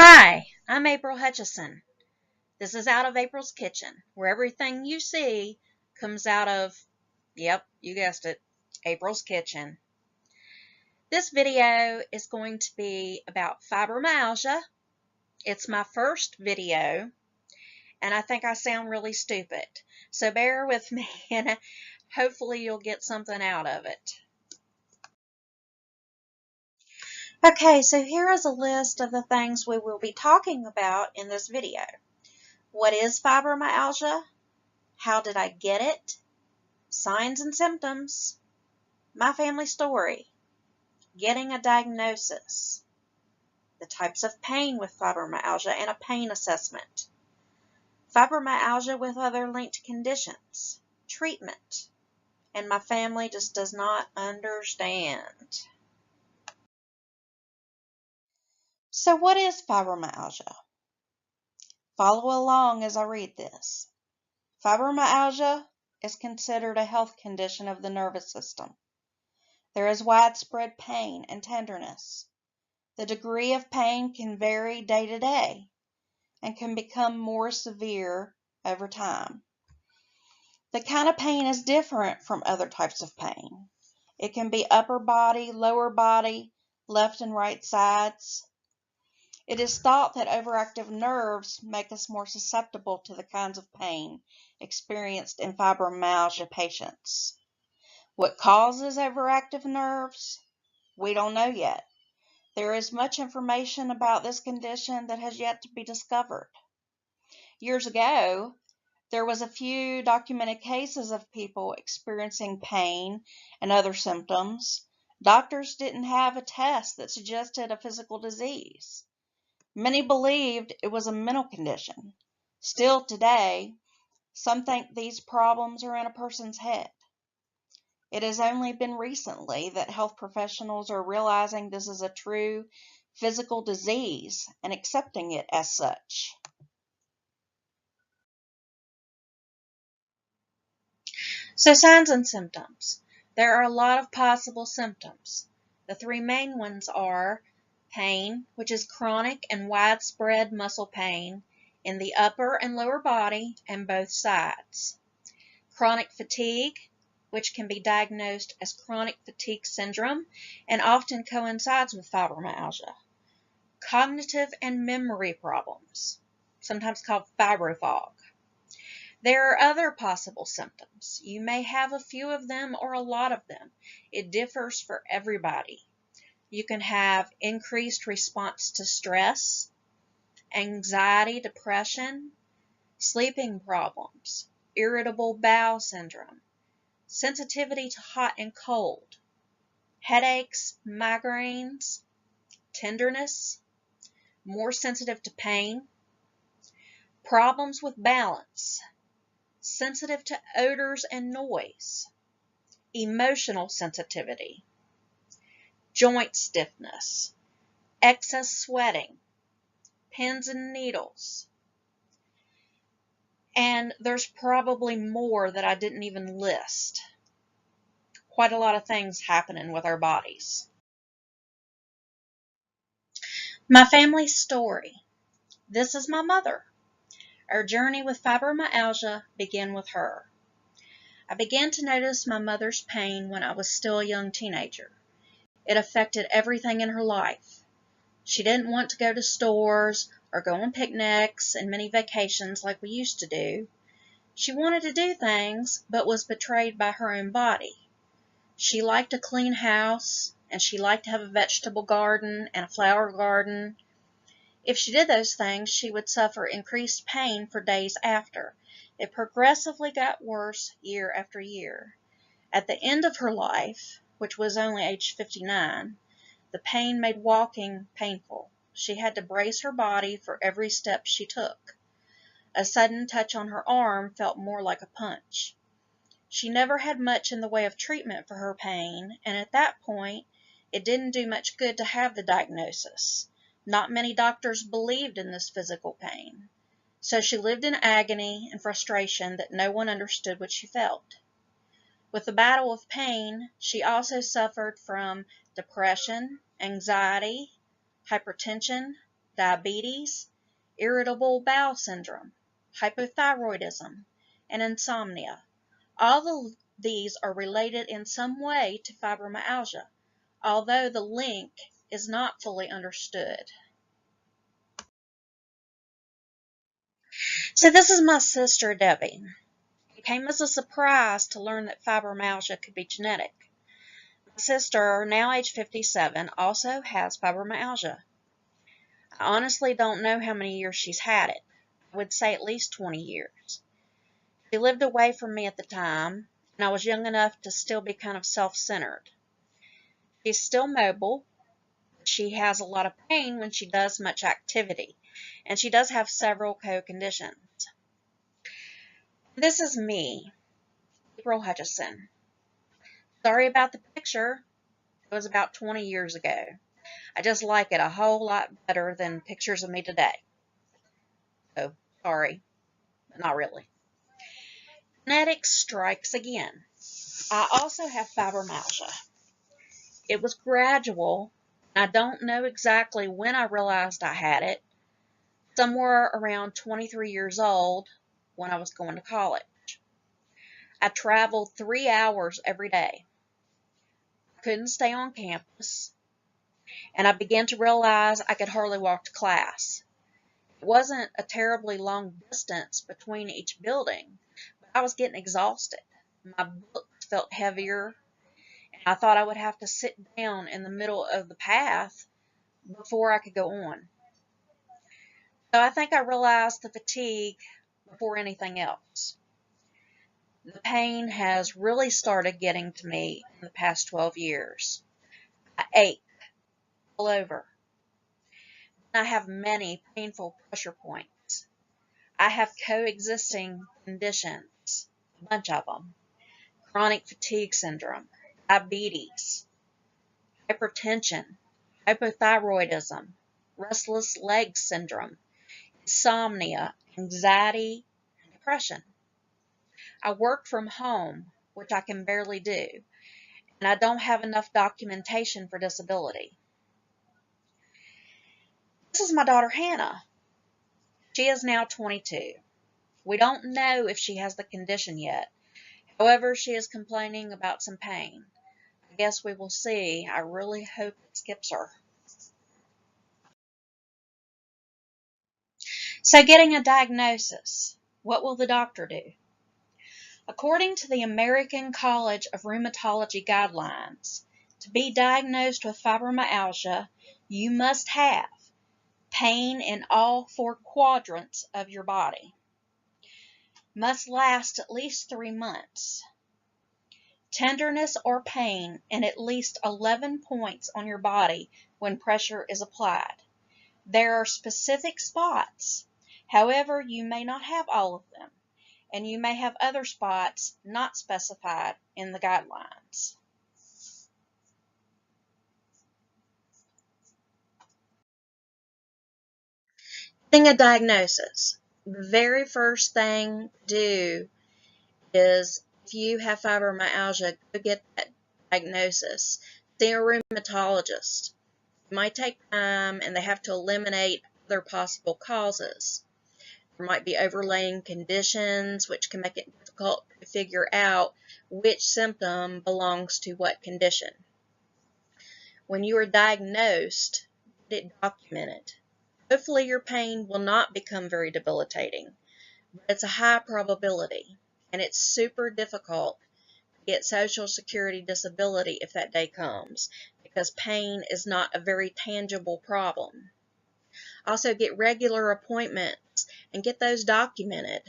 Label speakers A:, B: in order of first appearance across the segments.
A: Hi, I'm April Hutchison. This is Out of April's Kitchen, where everything you see comes out of, yep, you guessed it, April's Kitchen. This video is going to be about fibromyalgia. It's my first video, and I think I sound really stupid. So bear with me, and hopefully you'll get something out of it. Okay, so here is a list of the things we will be talking about in this video. What is fibromyalgia? How did I get it? Signs and symptoms. My family story. Getting a diagnosis. The types of pain with fibromyalgia and a pain assessment. Fibromyalgia with other linked conditions. Treatment. And my family just does not understand. So what is fibromyalgia? Follow along as I read this. Fibromyalgia is considered a health condition of the nervous system. There is widespread pain and tenderness. The degree of pain can vary day to day and can become more severe over time. The kind of pain is different from other types of pain. It can be upper body, lower body, left and right sides. It is thought that overactive nerves make us more susceptible to the kinds of pain experienced in fibromyalgia patients. What causes overactive nerves? We don't know yet. There is much information about this condition that has yet to be discovered. Years ago, there was a few documented cases of people experiencing pain and other symptoms. Doctors didn't have a test that suggested a physical disease. Many believed it was a mental condition. Still today, some think these problems are in a person's head. It has only been recently that health professionals are realizing this is a true physical disease and accepting it as such. So signs and symptoms. There are a lot of possible symptoms. The three main ones are pain, which is chronic and widespread muscle pain in the upper and lower body and both sides. Chronic fatigue, which can be diagnosed as chronic fatigue syndrome and often coincides with fibromyalgia. Cognitive and memory problems, sometimes called fibrofog. There are other possible symptoms. You may have a few of them or a lot of them. It differs for everybody. You can have increased response to stress, anxiety, depression, sleeping problems, irritable bowel syndrome, sensitivity to hot and cold, headaches, migraines, tenderness, more sensitive to pain, problems with balance, sensitive to odors and noise, emotional sensitivity, joint stiffness, excess sweating, pins and needles. And there's probably more that I didn't even list. Quite a lot of things happening with our bodies. My family story. This is my mother. Our journey with fibromyalgia began with her. I began to notice my mother's pain when I was still a young teenager. It affected everything in her life. She didn't want to go to stores or go on picnics and many vacations like we used to do. She wanted to do things, but was betrayed by her own body. She liked a clean house, and she liked to have a vegetable garden and a flower garden. If she did those things, she would suffer increased pain for days after. It progressively got worse year after year. At the end of her life, which was only age 59, the pain made walking painful. She had to brace her body for every step she took. A sudden touch on her arm felt more like a punch. She never had much in the way of treatment for her pain, and at that point, it didn't do much good to have the diagnosis. Not many doctors believed in this physical pain. So she lived in agony and frustration that no one understood what she felt. With the battle of pain, she also suffered from depression, anxiety, hypertension, diabetes, irritable bowel syndrome, hypothyroidism, and insomnia. All of these are related in some way to fibromyalgia, although the link is not fully understood. So this is my sister Debbie. It came as a surprise to learn that fibromyalgia could be genetic. My sister, now age 57, also has fibromyalgia. I honestly don't know how many years she's had it. I would say at least 20 years. She lived away from me at the time, and I was young enough to still be kind of self-centered. She's still mobile. She has a lot of pain when she does much activity, and she does have several co-conditions. This is me, April Hutchison. Sorry about the picture. It was about 20 years ago. I just like it a whole lot better than pictures of me today. So, sorry, but not really. Genetics strikes again. I also have fibromyalgia. It was gradual. I don't know exactly when I realized I had it. Somewhere around 23 years old when I was going to college. I traveled 3 hours every day. Couldn't stay on campus, and I began to realize I could hardly walk to class. It wasn't a terribly long distance between each building, but I was getting exhausted. My books felt heavier, and I thought I would have to sit down in the middle of the path before I could go on. So I think I realized the fatigue before anything else. The pain has really started getting to me in the past 12 years. I ache all over. I have many painful pressure points. I have coexisting conditions, a bunch of them. Chronic fatigue syndrome, diabetes, hypertension, hypothyroidism, restless leg syndrome, insomnia, anxiety, and depression. I work from home, which I can barely do, and I don't have enough documentation for disability. This is my daughter Hannah. She is now 22. We don't know if she has the condition yet. However, she is complaining about some pain. I guess we will see. I really hope it skips her. So getting a diagnosis. What will the doctor do? According to the American College of Rheumatology guidelines, to be diagnosed with fibromyalgia, you must have pain in all 4 quadrants of your body, must last at least 3 months, tenderness or pain in at least 11 points on your body when pressure is applied. There are specific spots. However, you may not have all of them, and you may have other spots not specified in the guidelines. Getting a diagnosis. The very first thing to do is, if you have fibromyalgia, go get that diagnosis. See a rheumatologist. It might take time, and they have to eliminate other possible causes. There might be overlaying conditions, which can make it difficult to figure out which symptom belongs to what condition. When you are diagnosed, get it documented. Hopefully your pain will not become very debilitating, but it's a high probability, and it's super difficult to get Social Security disability if that day comes, because pain is not a very tangible problem. Also, get regular appointments and get those documented.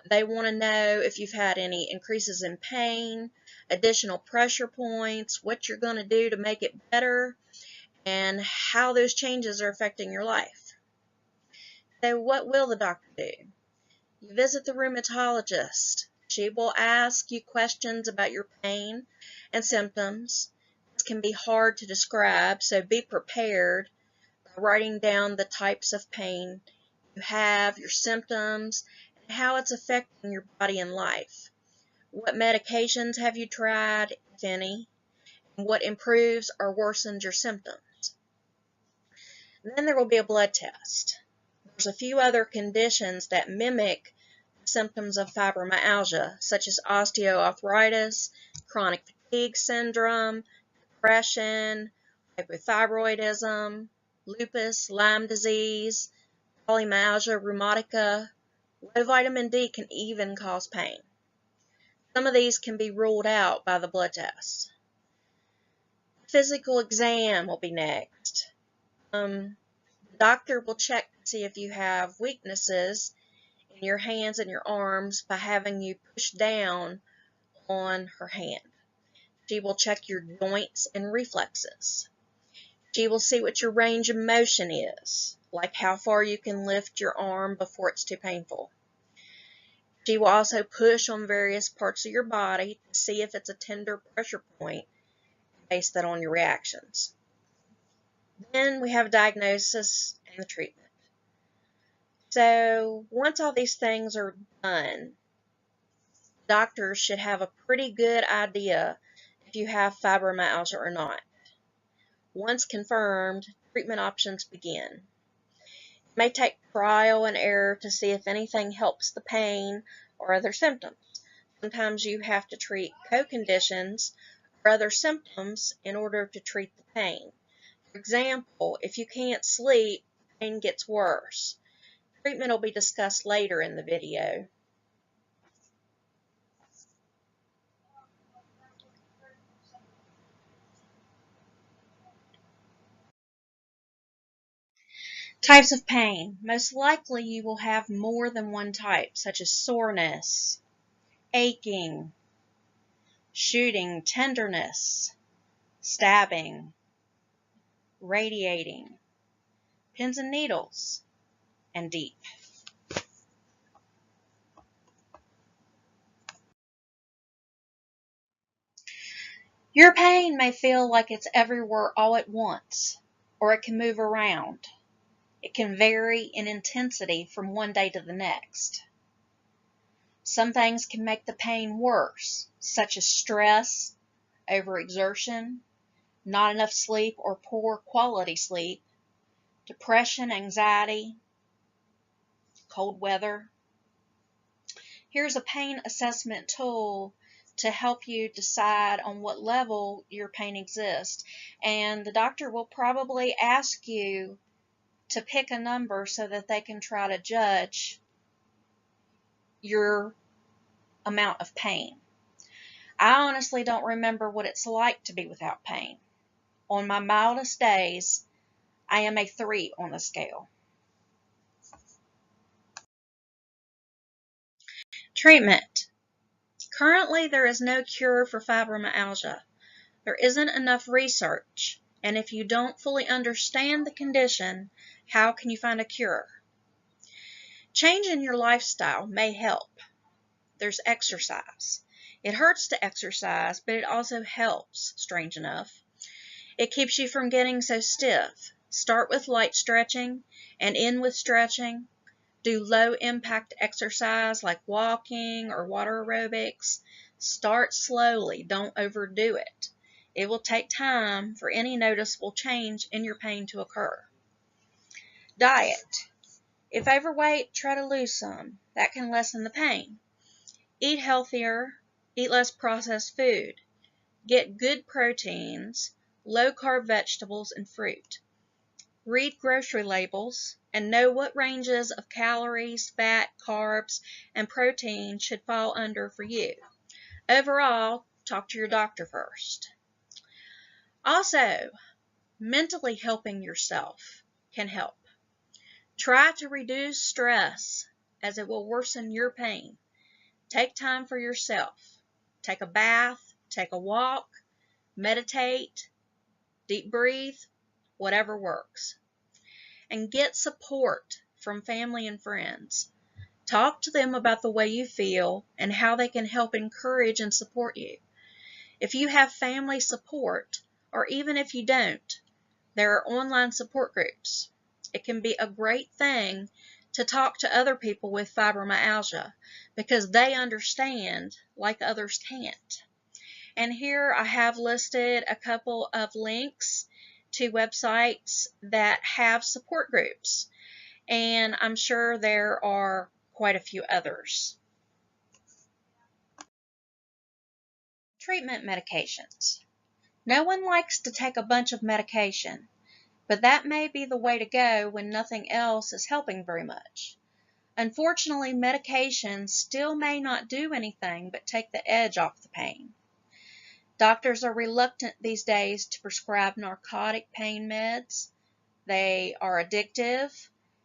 A: They want to know if you've had any increases in pain, additional pressure points, what you're going to do to make it better, and how those changes are affecting your life. So what will the doctor do? You visit the rheumatologist. She will ask you questions about your pain and symptoms. This can be hard to describe, so be prepared by writing down the types of pain you have, your symptoms, and how it's affecting your body and life. What medications have you tried, if any, and what improves or worsens your symptoms? Then there will be a blood test. There's a few other conditions that mimic symptoms of fibromyalgia, such as osteoarthritis, chronic fatigue syndrome, depression, hypothyroidism, lupus, Lyme disease, polymyalgia rheumatica. Low vitamin D can even cause pain. Some of these can be ruled out by the blood test. Physical exam will be next. The doctor will check to see if you have weaknesses in your hands and your arms by having you push down on her hand. She will check your joints and reflexes. She will see what your range of motion is, like how far you can lift your arm before it's too painful. She will also push on various parts of your body to see if it's a tender pressure point, based that on your reactions. Then we have a diagnosis and the treatment. So once all these things are done, doctors should have a pretty good idea if you have fibromyalgia or not. Once confirmed, treatment options begin. It may take trial and error to see if anything helps the pain or other symptoms. Sometimes you have to treat co-conditions or other symptoms in order to treat the pain. For example, if you can't sleep, pain gets worse. Treatment will be discussed later in the video. Types of pain. Most likely you will have more than one type, such as soreness, aching, shooting, tenderness, stabbing, radiating, pins and needles, and deep. Your pain may feel like it's everywhere all at once, or it can move around. It can vary in intensity from one day to the next. Some things can make the pain worse, such as stress, overexertion, not enough sleep or poor quality sleep, depression, anxiety, cold weather. Here's a pain assessment tool to help you decide on what level your pain exists. And the doctor will probably ask you to pick a number so that they can try to judge your amount of pain. I honestly don't remember what it's like to be without pain. On my mildest days, I am a 3 on the scale. Treatment. Currently, there is no cure for fibromyalgia. There isn't enough research, and if you don't fully understand the condition, how can you find a cure? Change in your lifestyle may help. There's exercise. It hurts to exercise, but it also helps, strange enough. It keeps you from getting so stiff. Start with light stretching and end with stretching. Do low-impact exercise like walking or water aerobics. Start slowly. Don't overdo it. It will take time for any noticeable change in your pain to occur. Diet. If overweight, try to lose some. That can lessen the pain. Eat healthier. Eat less processed food. Get good proteins, low-carb vegetables, and fruit. Read grocery labels and know what ranges of calories, fat, carbs, and protein should fall under for you. Overall, talk to your doctor first. Also, mentally helping yourself can help. Try to reduce stress as it will worsen your pain. Take time for yourself. Take a bath, take a walk, meditate, deep breathe, whatever works. And get support from family and friends. Talk to them about the way you feel and how they can help encourage and support you. If you have family support, or even if you don't, there are online support groups. It can be a great thing to talk to other people with fibromyalgia because they understand like others can't. And here I have listed a couple of links to websites that have support groups, and I'm sure there are quite a few others. Treatment medications. No one likes to take a bunch of medication, but that may be the way to go when nothing else is helping very much. Unfortunately, medication still may not do anything but take the edge off the pain. Doctors are reluctant these days to prescribe narcotic pain meds. They are addictive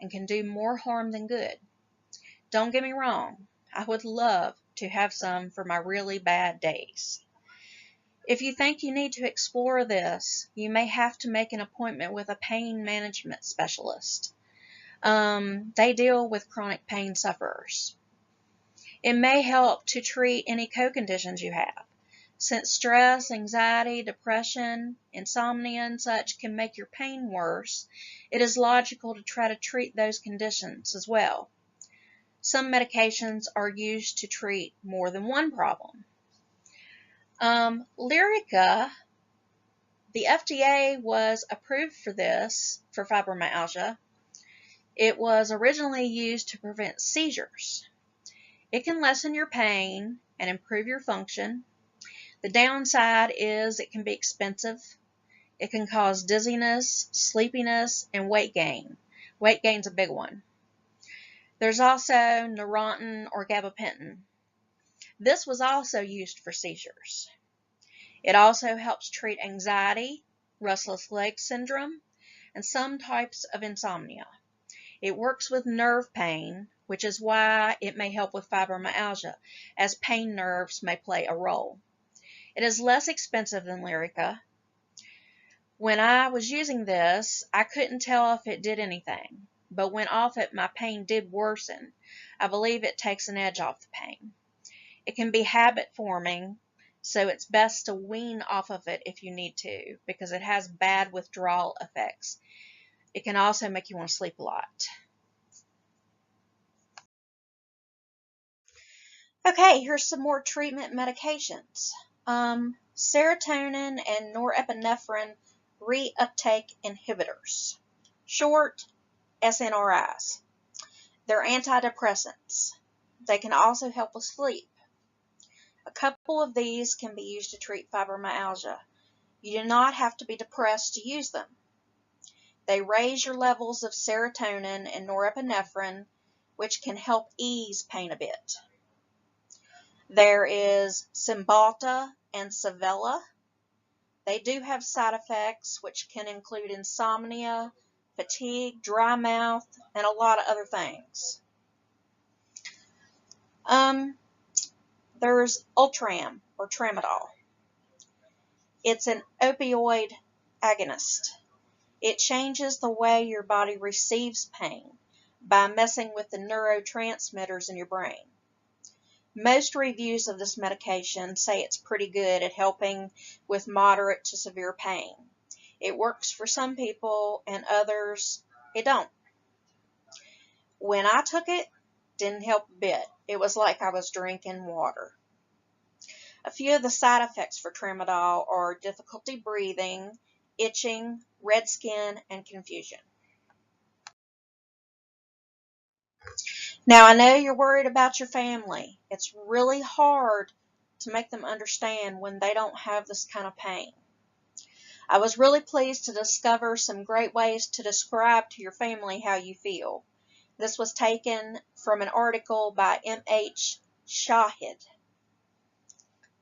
A: and can do more harm than good. Don't get me wrong, I would love to have some for my really bad days. If you think you need to explore this, you may have to make an appointment with a pain management specialist. They deal with chronic pain sufferers. It may help to treat any co-conditions you have. Since stress, anxiety, depression, insomnia, and such can make your pain worse, it is logical to try to treat those conditions as well. Some medications are used to treat more than one problem. Lyrica, the FDA was approved for this, for fibromyalgia. It was originally used to prevent seizures. It can lessen your pain and improve your function. The downside is it can be expensive. It can cause dizziness, sleepiness, and weight gain. Weight gain's a big one. There's also Neurontin or gabapentin. This was also used for seizures. It also helps treat anxiety, restless leg syndrome, and some types of insomnia. It works with nerve pain, which is why it may help with fibromyalgia, as pain nerves may play a role. It is less expensive than Lyrica. When I was using this, I couldn't tell if it did anything, but when off it, my pain did worsen. I believe it takes an edge off the pain. It can be habit forming, so it's best to wean off of it if you need to, because it has bad withdrawal effects. It can also make you want to sleep a lot. Okay, here's some more treatment medications. Serotonin and norepinephrine reuptake inhibitors, short SNRIs. They're antidepressants. They can also help with sleep. A couple of these can be used to treat fibromyalgia. You do not have to be depressed to use them. They raise your levels of serotonin and norepinephrine, which can help ease pain a bit. There is Cymbalta and Savella. They do have side effects, which can include insomnia, fatigue, dry mouth, and a lot of other things. There's Ultrium or tramadol. It's an opioid agonist. It changes the way your body receives pain by messing with the neurotransmitters in your brain. Most reviews of this medication say it's pretty good at helping with moderate to severe pain. It works for some people and others it don't. When I took it, didn't help a bit. It was like I was drinking water. A few of the side effects for tramadol are difficulty breathing, itching, red skin, and confusion. Now, I know you're worried about your family. It's really hard to make them understand when they don't have this kind of pain. I was really pleased to discover some great ways to describe to your family how you feel. This was taken from an article by M.H. Shahid.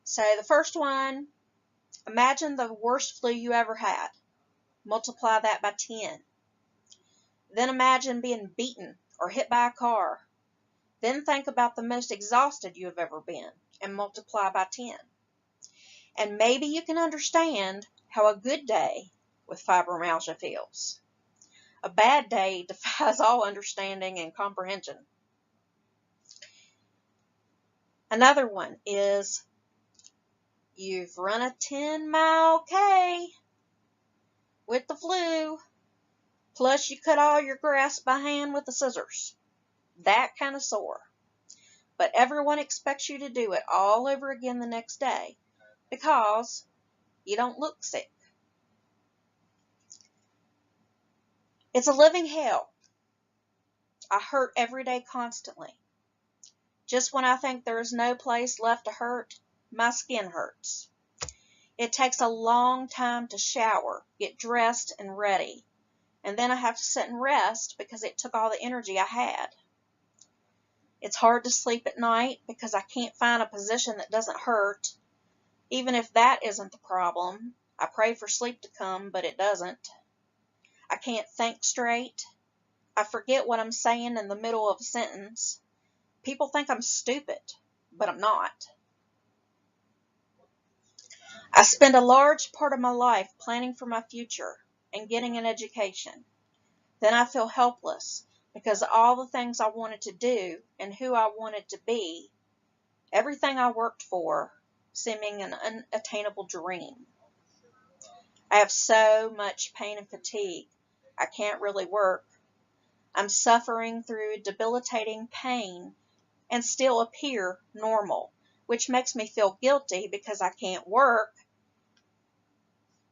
A: So the first one, imagine the worst flu you ever had. Multiply that by 10. Then imagine being beaten or hit by a car. Then think about the most exhausted you have ever been and multiply by 10. And maybe you can understand how a good day with fibromyalgia feels. A bad day defies all understanding and comprehension. Another one is you've run a 10-mile K with the flu, plus you cut all your grass by hand with the scissors. That kind of sore. But everyone expects you to do it all over again the next day because you don't look sick. It's a living hell. I hurt every day constantly. Just when I think there is no place left to hurt, my skin hurts. It takes a long time to shower, get dressed and ready, and then I have to sit and rest because it took all the energy I had. It's hard to sleep at night because I can't find a position that doesn't hurt. Even if that isn't the problem, I pray for sleep to come, but it doesn't. I can't think straight. I forget what I'm saying in the middle of a sentence. People think I'm stupid, but I'm not. I spend a large part of my life planning for my future and getting an education. Then I feel helpless because all the things I wanted to do and who I wanted to be, everything I worked for, seeming an unattainable dream. I have so much pain and fatigue, I can't really work. I'm suffering through debilitating pain and still appear normal, which makes me feel guilty because I can't work,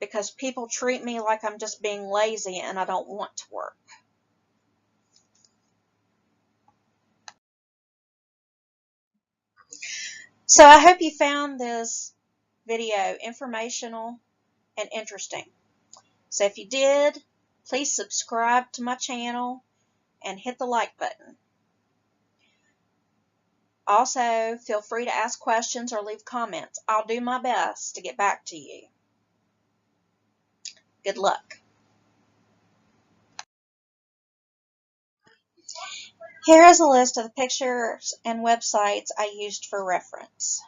A: because people treat me like I'm just being lazy and I don't want to work. So I hope you found this video informational and interesting. So if you did, please subscribe to my channel and hit the like button. Also, feel free to ask questions or leave comments. I'll do my best to get back to you. Good luck. Here is a list of the pictures and websites I used for reference.